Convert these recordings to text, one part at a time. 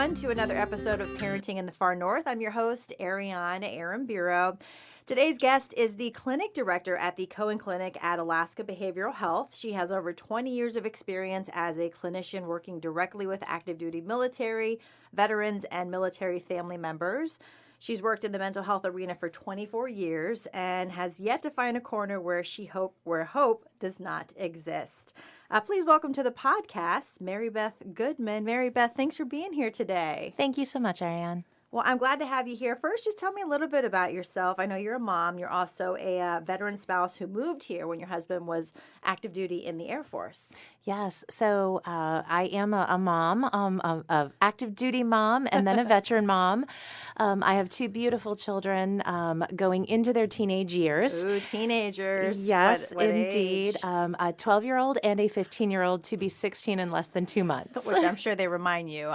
everyone, to another episode of Parenting in the Far North. I'm your host, Ariane Aramburo. Today's guest is the clinic director at the Cohen Clinic at Alaska Behavioral Health. She has over 20 years of experience as a clinician working directly with active duty military, veterans, and military family members. She's worked in the mental health arena for 24 years and has yet to find a corner where hope does not exist. Please welcome to the podcast, MaryBeth Goodman. MaryBeth, thanks for being here today. Thank you so much, Ariane. Well, I'm glad to have you here. First, just tell me a little bit about yourself. I know you're a mom. You're also a veteran spouse who moved here when your husband was active duty in the Air Force. Yes, so I am a mom, a active duty mom, and then a veteran mom. I have two beautiful children going into their teenage years. Ooh, teenagers. Yes, What indeed. age? A 12-year-old and a 15-year-old to be 16 in less than 2 months. Which I'm sure they remind you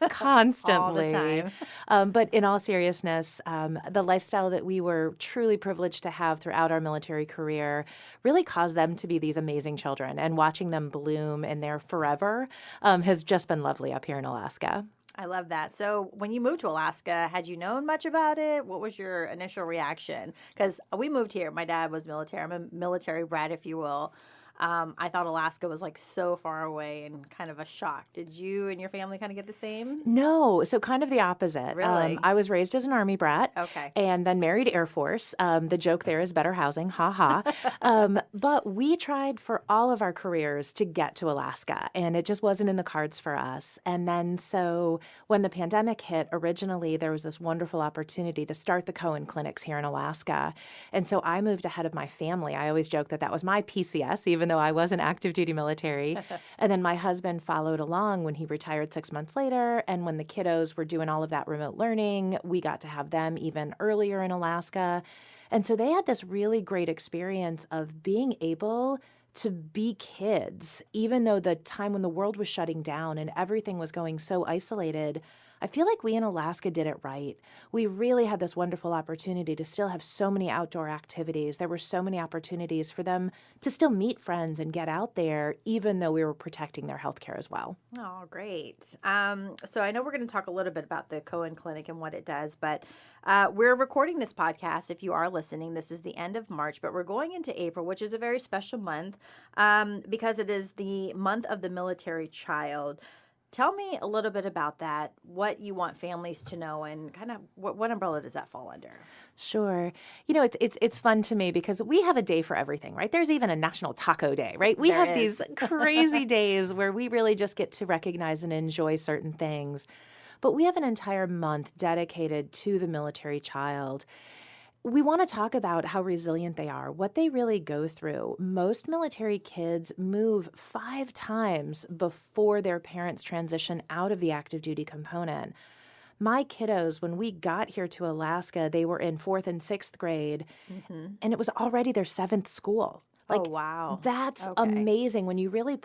Constantly. all the time. But in all seriousness, the lifestyle that we were truly privileged to have throughout our military career really caused them to be these amazing children. And watching them bloom in their forever has just been lovely up here in Alaska. I love that. So when you moved to Alaska, had you known much about it? What was your initial reaction? Because we moved here. My dad was military. I'm a military brat, if you will. I thought Alaska was like so far away and kind of a shock. Did you and your family kind of get the same? No, so kind of the opposite. Really? I was raised as an Army brat. Okay. And then married Air Force. The joke there is better housing, ha ha. But we tried for all of our careers to get to Alaska, and it just wasn't in the cards for us. And then so when the pandemic hit, originally there was this wonderful opportunity to start the Cohen Clinics here in Alaska. And so I moved ahead of my family. I always joke that that was my PCS, even though I was an active duty military. And then my husband followed along when he retired 6 months later. And when the kiddos were doing all of that remote learning, we got to have them even earlier in Alaska. And so they had this really great experience of being able to be kids, even though the time when the world was shutting down and everything was going so isolated. I feel like we in Alaska did it right. We really had this wonderful opportunity to still have so many outdoor activities. There were so many opportunities for them to still meet friends and get out there, even though we were protecting their health care as well. Oh, great. So I know we're going to talk a little bit about the Cohen Clinic and what it does, but we're recording this podcast. If you are listening, this is the end of March, but we're going into April, which is a very special month because it is the month of the military child. Tell me a little bit about that, what you want families to know, and kind of what umbrella does that fall under? Sure. You know, it's fun to me because we have a day for everything, right? There's even a National Taco Day, right? We have these crazy days where we really just get to recognize and enjoy certain things. But we have an entire month dedicated to the military child. We want to talk about how resilient they are, what they really go through. Most military kids move 5 times before their parents transition out of the active duty component. My kiddos, when we got here to Alaska, they were in 4th and 6th grade, and it was already their 7th school. Oh, wow. That's Okay. amazing when you really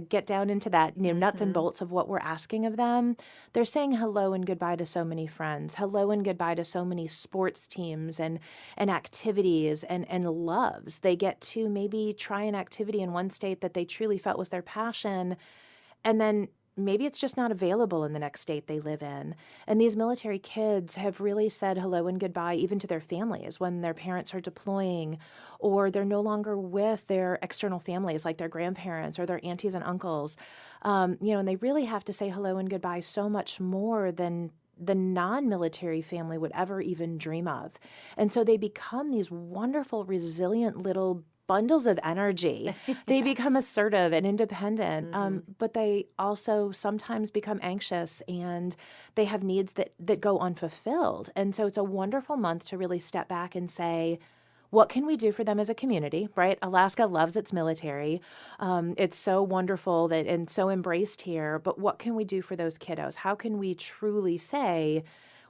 get down into that, nuts and bolts of what we're asking of them. They're saying hello and goodbye to so many friends, hello and goodbye to so many sports teams and activities and loves. They get to maybe try an activity in one state that they truly felt was their passion, and then maybe it's just not available in the next state they live in. And these military kids have really said hello and goodbye even to their families when their parents are deploying or they're no longer with their external families like their grandparents or their aunties and uncles. And they really have to say hello and goodbye so much more than the non-military family would ever even dream of. And so they become these wonderful, resilient little bundles of energy. They become assertive and independent, but they also sometimes become anxious and they have needs that go unfulfilled. And so it's a wonderful month to really step back and say, what can we do for them as a community, right? Alaska loves its military. It's so wonderful and so embraced here, but what can we do for those kiddos? How can we truly say,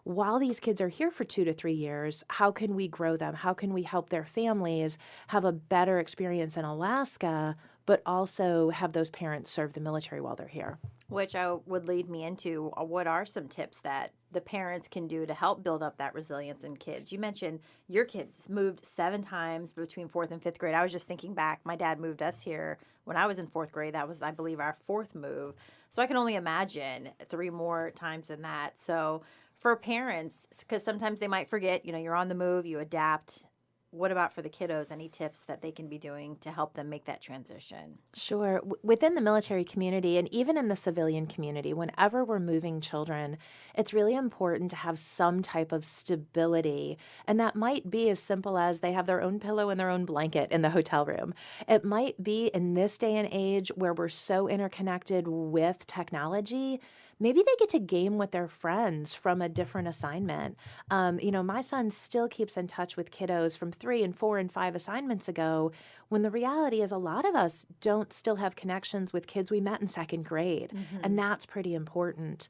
while these kids are here for 2 to 3 years, how can we grow them? How can we help their families have a better experience in Alaska, but also have those parents serve the military while they're here? Which would lead me into what are some tips that the parents can do to help build up that resilience in kids? You mentioned your kids moved 7 times between fourth and fifth grade. I was just thinking back, my dad moved us here when I was in fourth grade. That was, I believe, our fourth move. So I can only imagine 3 more times than that. So for parents, because sometimes they might forget, you're on the move, you adapt. What about for the kiddos? Any tips that they can be doing to help them make that transition? Sure. Within the military community and even in the civilian community, whenever we're moving children, it's really important to have some type of stability. And that might be as simple as they have their own pillow and their own blanket in the hotel room. It might be in this day and age where we're so interconnected with technology. Maybe they get to game with their friends from a different assignment. My son still keeps in touch with kiddos from 3 and 4 and 5 assignments ago, when the reality is a lot of us don't still have connections with kids we met in second grade, and that's pretty important.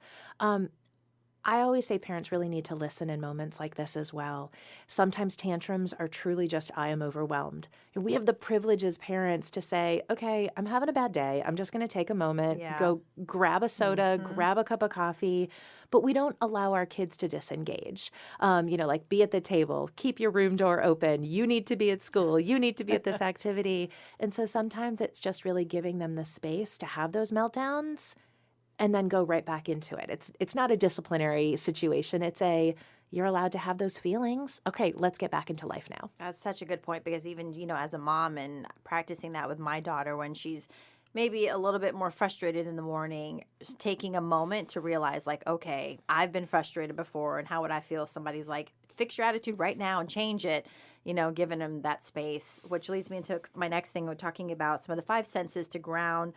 I always say parents really need to listen in moments like this as well. Sometimes tantrums are truly just, I am overwhelmed. And we have the privilege as parents to say, okay, I'm having a bad day. I'm just going to take a moment, Yeah. go grab a soda, grab a cup of coffee. But we don't allow our kids to disengage. Like be at the table, keep your room door open. You need to be at school. You need to be at this activity. And so sometimes it's just really giving them the space to have those meltdowns and then go right back into it. It's not a disciplinary situation. It's you're allowed to have those feelings. Okay, let's get back into life now. That's such a good point, because even, as a mom and practicing that with my daughter when she's maybe a little bit more frustrated in the morning, just taking a moment to realize, like, okay, I've been frustrated before, and how would I feel if somebody's like, fix your attitude right now and change it, giving them that space, which leads me into my next thing. We're talking about some of the 5 senses to ground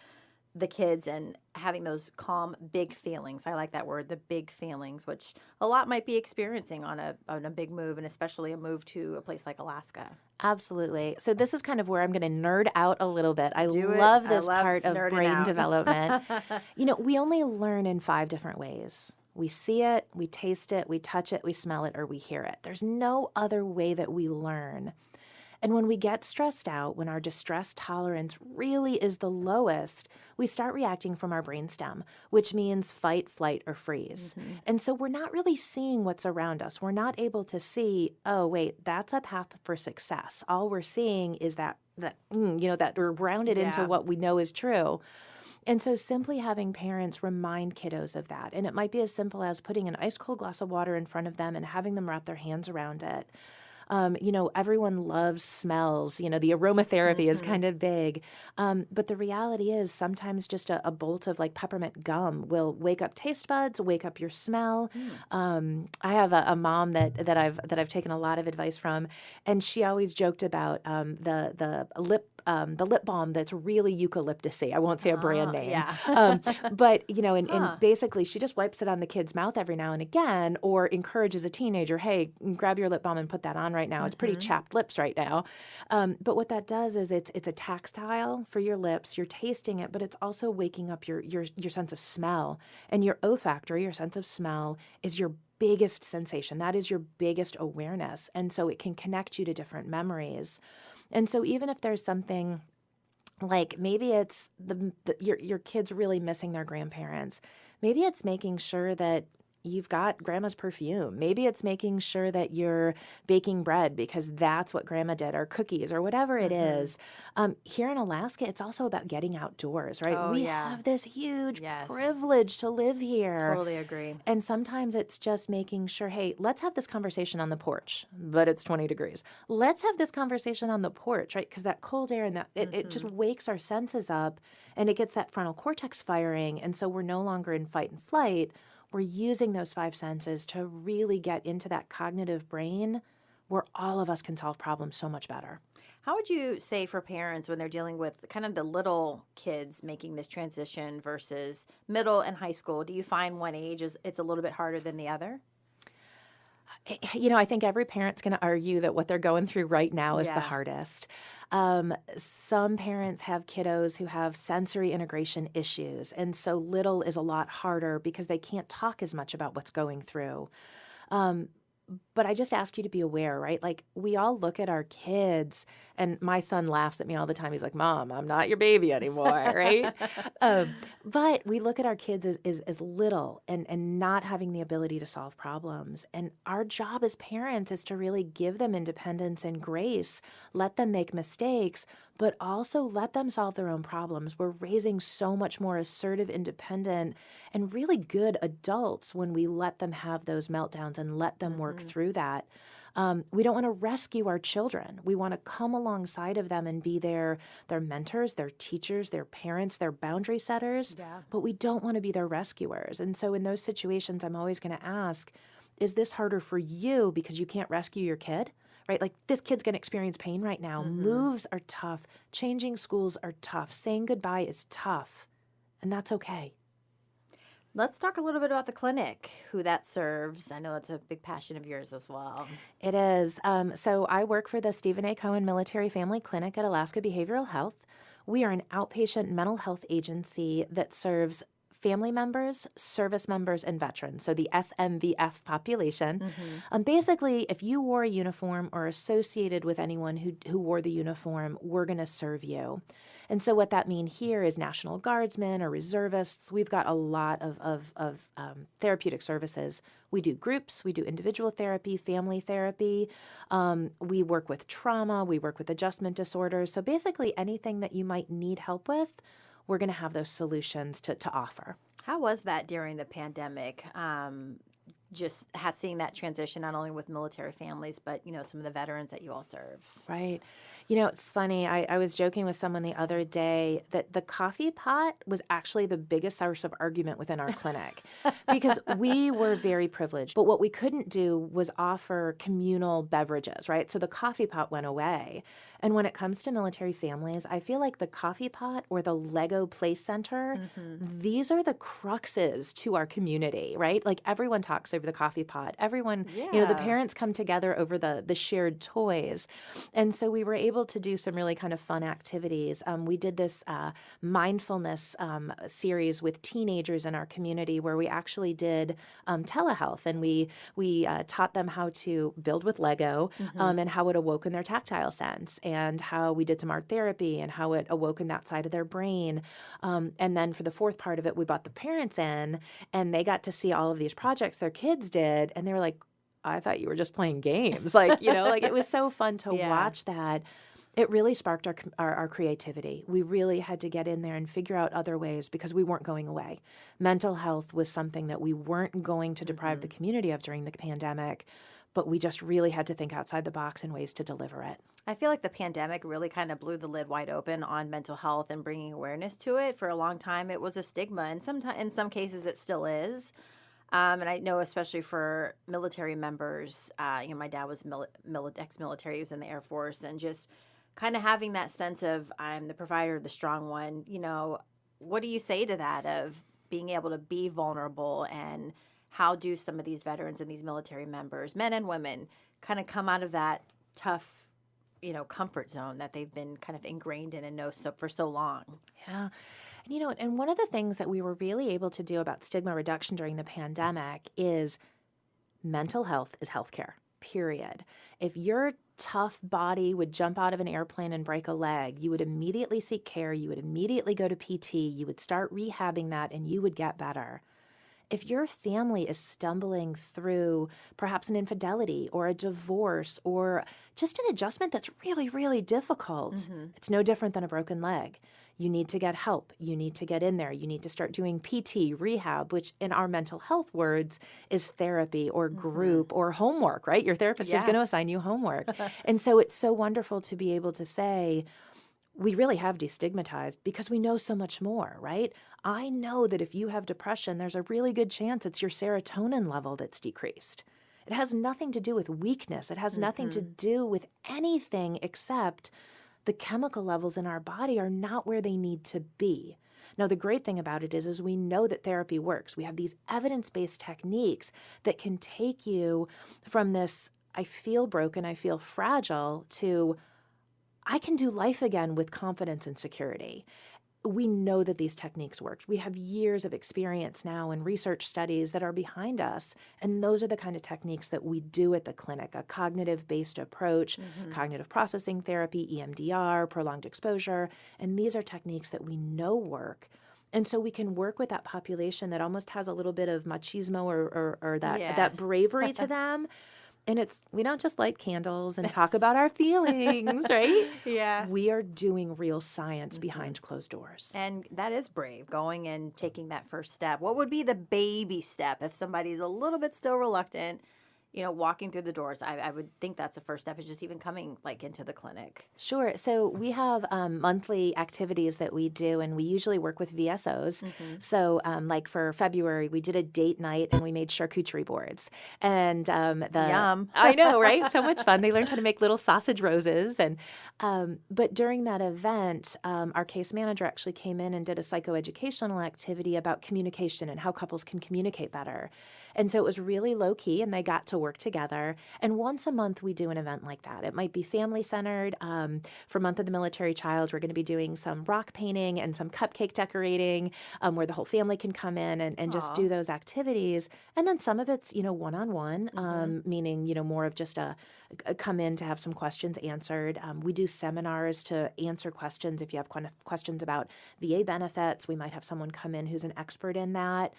the kids and having those calm, big feelings. I like that word, the big feelings, which a lot might be experiencing on a big move, and especially a move to a place like Alaska. Absolutely. So this is kind of where I'm going to nerd out a little bit. I Do it. love I this love part of nerding brain out. development. We only learn in 5 different ways. We see it, we taste it, we touch it, we smell it, or we hear it. There's no other way that we learn. And when we get stressed out, when our distress tolerance really is the lowest, we start reacting from our brainstem, which means fight, flight, or freeze. And so we're not really seeing what's around us. We're not able to see, oh, wait, that's a path for success. All we're seeing is that we're grounded into Yeah. what we know is true. And so simply having parents remind kiddos of that. And it might be as simple as putting an ice cold glass of water in front of them and having them wrap their hands around it. Everyone loves smells. The aromatherapy is kind of big. But the reality is sometimes just a bolt of like peppermint gum will wake up taste buds, wake up your smell. I have a mom that I've taken a lot of advice from, and she always joked about the lip balm that's really eucalyptusy. I won't say a brand name. Yeah. But, and basically she just wipes it on the kid's mouth every now and again, or encourages a teenager, hey, grab your lip balm and put that on right now. It's pretty chapped lips right now. But what that does is it's a tactile for your lips. You're tasting it, but it's also waking up your sense of smell. And your olfactory, your sense of smell, is your biggest sensation. That is your biggest awareness. And so it can connect you to different memories. And so even if there's something like maybe it's your kids really missing their grandparents, maybe it's making sure that you've got grandma's perfume. Maybe it's making sure that you're baking bread because that's what grandma did, or cookies, or whatever it is. Here in Alaska, it's also about getting outdoors, right? Oh, We yeah. have this huge Yes. privilege to live here. Totally agree. And sometimes it's just making sure, hey, let's have this conversation on the porch, but it's 20 degrees. Let's have this conversation on the porch, right? Because that cold air and that it just wakes our senses up, and it gets that frontal cortex firing. And so we're no longer in fight and flight. We're using those 5 senses to really get into that cognitive brain where all of us can solve problems so much better. How would you say for parents when they're dealing with kind of the little kids making this transition versus middle and high school? Do you find one age it's a little bit harder than the other? I think every parent's going to argue that what they're going through right now is the Yeah. hardest. Some parents have kiddos who have sensory integration issues, and so little is a lot harder because they can't talk as much about what's going through. But I just ask you to be aware, right? Like we all look at our kids, and my son laughs at me all the time. He's like, "Mom, I'm not your baby anymore," right? But we look at our kids as little and not having the ability to solve problems. And our job as parents is to really give them independence and grace, let them make mistakes, but also let them solve their own problems. We're raising so much more assertive, independent, and really good adults when we let them have those meltdowns and let them work through that. We don't want to rescue our children. We want to come alongside of them and be their mentors, their teachers, their parents, their boundary setters, Yeah. but we don't want to be their rescuers. And so in those situations, I'm always going to ask, is this harder for you because you can't rescue your kid? Right? Like this kid's going to experience pain right now. Moves are tough. Changing schools are tough. Saying goodbye is tough. And that's okay. Let's talk a little bit about the clinic, who that serves. I know it's a big passion of yours as well. It is. So I work for the Stephen A. Cohen Military Family Clinic at Alaska Behavioral Health. We are an outpatient mental health agency that serves family members, service members, and veterans, so the SMVF population. Basically, if you wore a uniform or associated with anyone who wore the uniform, we're going to serve you. And so what that means here is National Guardsmen or reservists. We've got a lot of therapeutic services. We do groups, we do individual therapy, family therapy. We work with trauma, we work with adjustment disorders. So basically anything that you might need help with, we're going to have those solutions to offer. How was that during the pandemic? Just seeing that transition, not only with military families, but, some of the veterans that you all serve. Right. It's funny. I was joking with someone the other day that the coffee pot was actually the biggest source of argument within our clinic because we were very privileged. But what we couldn't do was offer communal beverages, right? So the coffee pot went away. And when it comes to military families, I feel like the coffee pot or the Lego Play Center, these are the cruxes to our community, right? Like everyone talks over the coffee pot. Everyone, the parents come together over the shared toys. And so we were able to do some really kind of fun activities. We did this mindfulness series with teenagers in our community where we actually did telehealth, and we taught them how to build with Lego and how it awoke in their tactile sense, and how we did some art therapy and how it awoke in that side of their brain. And then for the fourth part of it, we brought the parents in, and they got to see all of these projects their kids did, and they were like, I thought you were just playing games. Like it was so fun to watch that. It really sparked our creativity. We really had to get in there and figure out other ways because we weren't going away. Mental health was something that we weren't going to deprive the community of during the pandemic, but we just really had to think outside the box and ways to deliver it. I feel like the pandemic really kind of blew the lid wide open on mental health and bringing awareness to it. For a long time, it was a stigma, and in some cases, it still is. And I know, especially for military members, my dad was ex-military. He was in the Air Force, and just kind of having that sense of I'm the provider, the strong one. What do you say to that of being able to be vulnerable, and how do some of these veterans and these military members, men and women, kind of come out of that tough, comfort zone that they've been kind of ingrained in and know for so long? Yeah. And one of the things that we were really able to do about stigma reduction during the pandemic is mental health is healthcare, period. If your tough body would jump out of an airplane and break a leg, you would immediately seek care, you would immediately go to PT, you would start rehabbing that, and you would get better. If your family is stumbling through perhaps an infidelity or a divorce or just an adjustment that's really, really difficult, it's no different than a broken leg. You need to get help. You need to get in there. You need to start doing PT, rehab, which in our mental health words is therapy or group or homework, right? Your therapist is going to assign you homework. And so it's so wonderful to be able to say, we really have destigmatized because we know so much more, right? I know that if you have depression, there's a really good chance it's your serotonin level that's decreased. It has nothing to do with weakness. It has nothing to do with anything except the chemical levels in our body are not where they need to be. Now, the great thing about it is we know that therapy works. We have these evidence-based techniques that can take you from this, I feel broken, I feel fragile, to I can do life again with confidence and security. we know that these techniques worked. We have years of experience now and research studies that are behind us. And those are the kind of techniques that we do at the clinic, a cognitive-based approach, cognitive processing therapy, EMDR, prolonged exposure. And these are techniques that we know work. And so we can work with that population that almost has a little bit of machismo or Yeah. that bravery to them. And we don't just light candles and talk about our feelings, right? Yeah. We are doing real science behind closed doors. And that is brave, going and taking that first step. What would be the baby step if somebody's a little bit still reluctant, walking through the doors? I would think that's the first step, is just even coming into the clinic. Sure. So we have monthly activities that we do, and we usually work with VSOs. So like for February, we did a date night and we made charcuterie boards. And Yum. I know, right? So much fun. They learned how to make little sausage roses. And but during that event, our case manager actually came in and did a psychoeducational activity about communication and how couples can communicate better. And so it was really low key, and they got to work together. And once a month, we do an event like that. It might be family centered. For Month of the Military Child, we're going to be doing some rock painting and some cupcake decorating, where the whole family can come in and just do those activities. And then some of it's, one-on-one, meaning, more of just a come in to have some questions answered. We do seminars to answer questions. If you have questions about VA benefits, we might have someone come in who's an expert in that.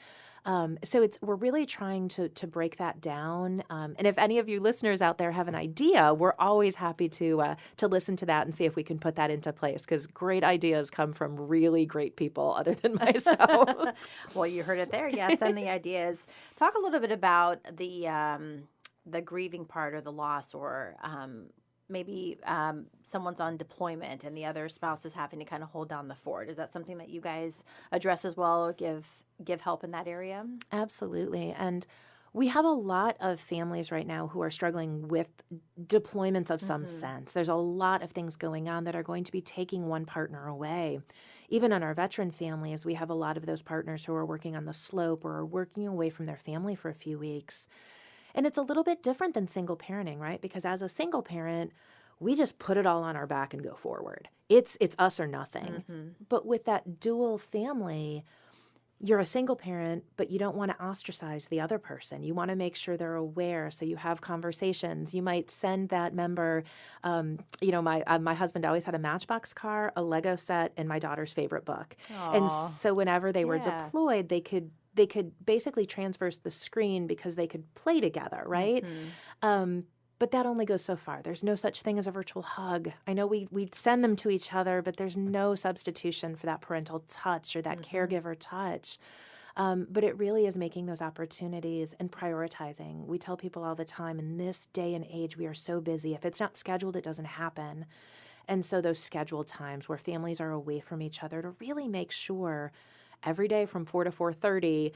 So we're really trying to break that down. And if any of you listeners out there have an idea, we're always happy to listen to that and see if we can put that into place, because great ideas come from really great people other than myself. Well, you heard it there. Yeah, send the ideas. Talk a little bit about the grieving part or the loss, or maybe someone's on deployment and the other spouse is having to kind of hold down the fort. Is that something that you guys address as well, or give help in that area? Absolutely. And we have a lot of families right now who are struggling with deployments of some sense. There's a lot of things going on that are going to be taking one partner away. Even in our veteran families, we have a lot of those partners who are working on the slope or are working away from their family for a few weeks. And it's a little bit different than single parenting, right? Because as a single parent, we just put it all on our back and go forward. It's us or nothing. But with that dual family, you're a single parent, but you don't want to ostracize the other person. You want to make sure they're aware, so you have conversations. You might send that member, my husband always had a Matchbox car, a Lego set, and my daughter's favorite book. Aww. And so whenever they were deployed, they could basically transverse the screen because they could play together, right? But that only goes so far. There's no such thing as a virtual hug. I know we send them to each other, but there's no substitution for that parental touch or that caregiver touch. But it really is making those opportunities and prioritizing. We tell people all the time, in this day and age, we are so busy. If it's not scheduled, it doesn't happen. And so those scheduled times where families are away from each other, to really make sure every day from 4 to 4:30,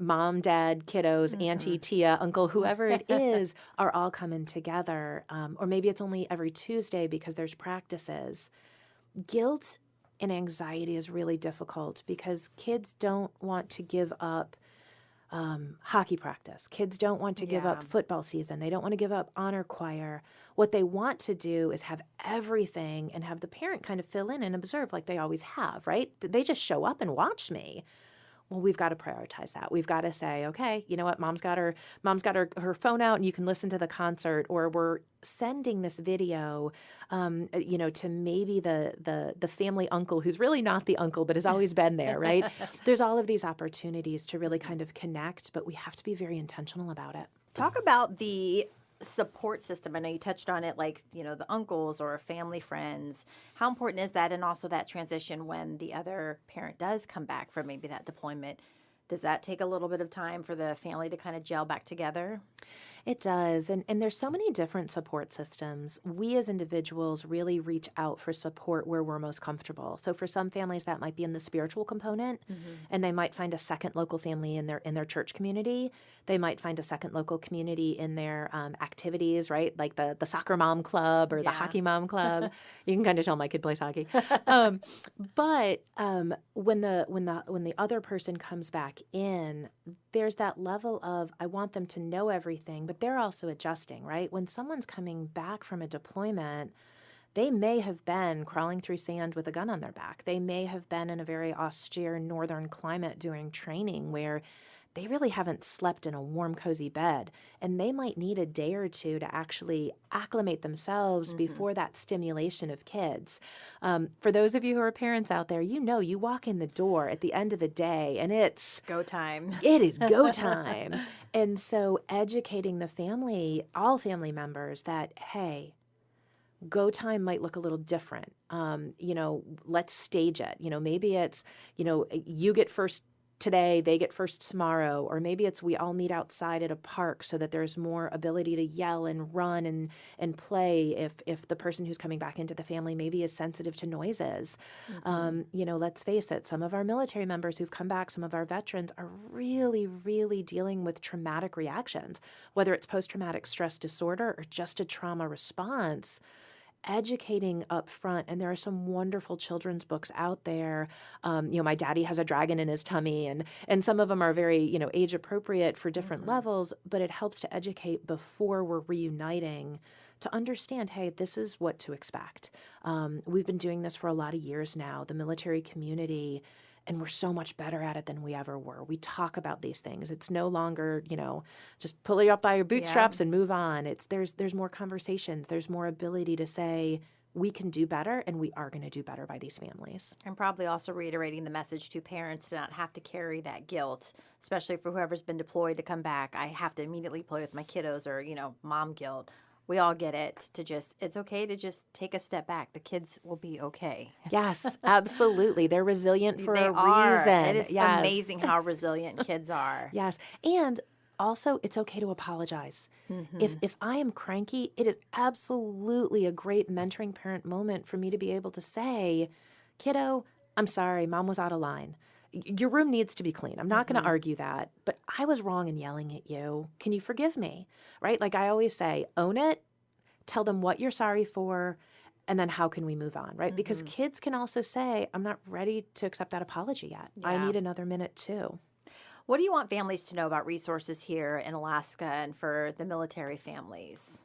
mom, dad, kiddos, auntie, tia, uncle, whoever it is, are all coming together. Or maybe it's only every Tuesday because there's practices. Guilt and anxiety is really difficult because kids don't want to give up hockey practice. Kids don't want to give up football season. They don't want to give up honor choir. What they want to do is have everything and have the parent kind of fill in and observe like they always have, right? They just show up and watch me. Well, we've got to prioritize that. We've got to say, okay, you know what? Mom's got her phone out and you can listen to the concert, or we're sending this video, to maybe the family uncle who's really not the uncle, but has always been there, right? There's all of these opportunities to really kind of connect, but we have to be very intentional about it. Talk about the support system. I know you touched on it, the uncles or family friends. How important is that? And also that transition when the other parent does come back from maybe that deployment. Does that take a little bit of time for the family to kind of gel back together? It does. And there's so many different support systems. We as individuals really reach out for support where we're most comfortable. So for some families, that might be in the spiritual component, and they might find a second local family in their church community. They might find a second local community in their activities, right? Like the soccer mom club or the hockey mom club. You can kind of tell my kid plays hockey. But when the other person comes back in, there's that level of, I want them to know everything, but they're also adjusting, right? When someone's coming back from a deployment, They may have been crawling through sand with a gun on their back. They may have been in a very austere northern climate during training where they really haven't slept in a warm, cozy bed. And they might need a day or two to actually acclimate themselves before that stimulation of kids. For those of you who are parents out there, you walk in the door at the end of the day and Go time. it is go time. And so educating the family, all family members, that, hey, go time might look a little different. Let's stage it. Maybe it's, you get first today, they get first tomorrow, or maybe it's we all meet outside at a park so that there's more ability to yell and run and play if the person who's coming back into the family maybe is sensitive to noises. Let's face it, some of our military members who've come back, some of our veterans are really, really dealing with traumatic reactions, whether it's post-traumatic stress disorder or just a trauma response. Educating up front, and there are some wonderful children's books out there. My daddy has a dragon in his tummy, and some of them are very, age appropriate for different levels, but it helps to educate before we're reuniting to understand, hey, this is what to expect. We've been doing this for a lot of years now, the military community, and we're so much better at it than we ever were. We talk about these things. It's no longer, just pull you up by your bootstraps and move on. There's more conversations. There's more ability to say, we can do better, and we are going to do better by these families. And probably also reiterating the message to parents to not have to carry that guilt, especially for whoever's been deployed to come back. I have to immediately play with my kiddos, or, mom guilt. We all get it. It's okay to just take a step back. The kids will be okay. Yes, absolutely. They're resilient for They a are. reason. It is Yes. amazing how resilient kids are. Yes. And also, it's okay to apologize. If I am cranky, it is absolutely a great mentoring parent moment for me to be able to say, kiddo, I'm sorry, mom was out of line. Your room needs to be clean. I'm not going to argue that, but I was wrong in yelling at you. Can you forgive me? Right? Like I always say, own it, tell them what you're sorry for, and then how can we move on, right? Because kids can also say, I'm not ready to accept that apology yet. I need another minute too. What do you want families to know about resources here in Alaska and for the military families?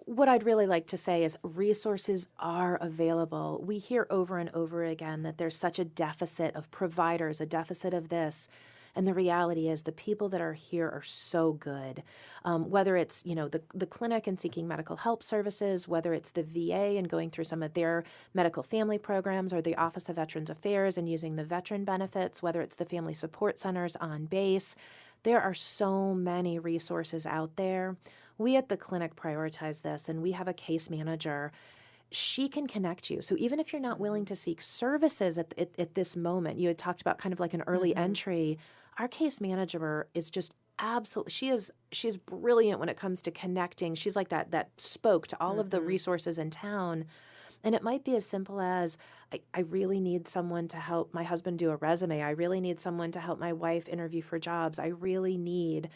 What I'd really like to say is resources are available. We hear over and over again that there's such a deficit of providers, a deficit of this. And the reality is the people that are here are so good. Whether it's, the clinic and seeking medical help services, whether it's the VA and going through some of their medical family programs, or the Office of Veterans Affairs and using the veteran benefits, whether it's the family support centers on base. There are so many resources out there. We at the clinic prioritize this, and we have a case manager. She can connect you. So even if you're not willing to seek services at this moment, you had talked about kind of like an early entry, our case manager is just absolutely, she is brilliant when it comes to connecting. She's like that spoke to all of the resources in town. And it might be as simple as, I really need someone to help my husband do a resume. I really need someone to help my wife interview for jobs. I really need,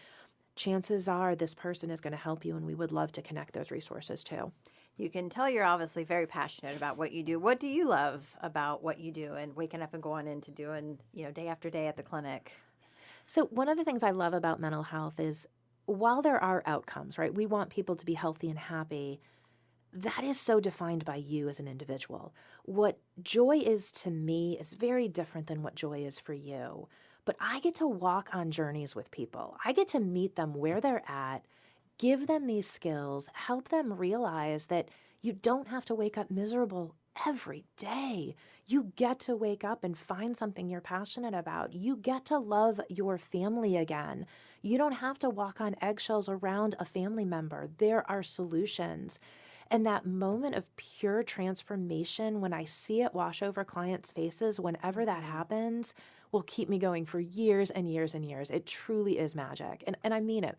chances are this person is going to help you, and we would love to connect those resources too. You can tell you're obviously very passionate about what you do. What do you love about what you do and waking up and going into doing, day after day at the clinic? So one of the things I love about mental health is while there are outcomes, right? We want people to be healthy and happy. That is so defined by you as an individual. What joy is to me is very different than what joy is for you. But I get to walk on journeys with people. I get to meet them where they're at, give them these skills, help them realize that you don't have to wake up miserable every day. You get to wake up and find something you're passionate about. You get to love your family again. You don't have to walk on eggshells around a family member. There are solutions. And that moment of pure transformation, when I see it wash over clients' faces, whenever that happens, will keep me going for years and years and years. It truly is magic. And I mean it.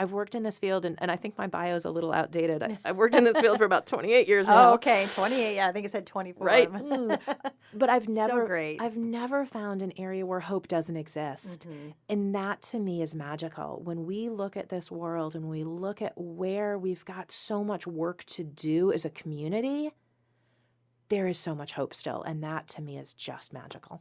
I've worked in this field, and I think my bio is a little outdated. I've worked in this field for about 28 years now. Oh, okay. 28. Yeah, I think it said 24. Right. But I've never found an area where hope doesn't exist. And that to me is magical. When we look at this world and we look at where we've got so much work to do as a community, there is so much hope still. And that to me is just magical.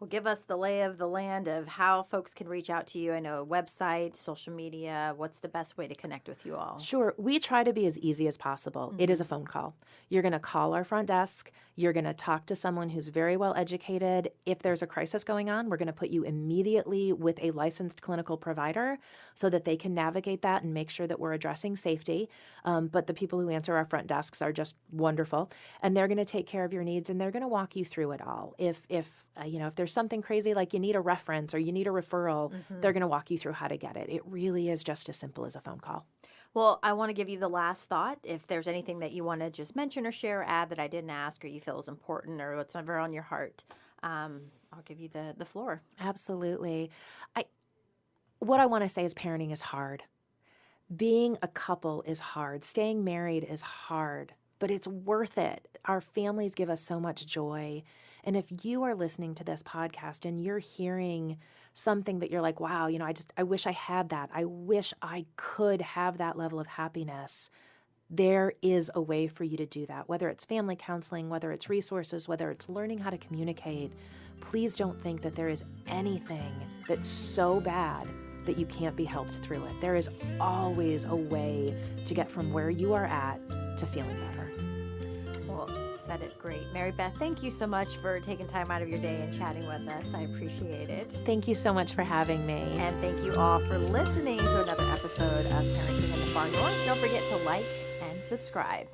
Well, give us the lay of the land of how folks can reach out to you. I know a website, social media. What's the best way to connect with you all? Sure. We try to be as easy as possible. It is a phone call. You're going to call our front desk. You're going to talk to someone who's very well educated. If there's a crisis going on, we're going to put you immediately with a licensed clinical provider so that they can navigate that and make sure that we're addressing safety. But the people who answer our front desks are just wonderful, and they're going to take care of your needs, and they're going to walk you through it all. If there's something crazy like you need a reference or you need a referral, they're going to walk you through how to get it. It really is just as simple as a phone call. Well, I want to give you the last thought. If there's anything that you want to just mention or share or add that I didn't ask or you feel is important or what's ever on your heart, I'll give you the floor. Absolutely. What I want to say is parenting is hard. Being a couple is hard. Staying married is hard, but it's worth it. Our families give us so much joy. And if you are listening to this podcast and you're hearing something that you're like, wow, I wish I had that. I wish I could have that level of happiness. There is a way for you to do that, whether it's family counseling, whether it's resources, whether it's learning how to communicate. Please don't think that there is anything that's so bad that you can't be helped through it. There is always a way to get from where you are at to feeling better. Well, said it great. MaryBeth, thank you so much for taking time out of your day and chatting with us. I appreciate it. Thank you so much for having me. And thank you all for listening to another episode of Parenting in the Far North. Don't forget to like and subscribe.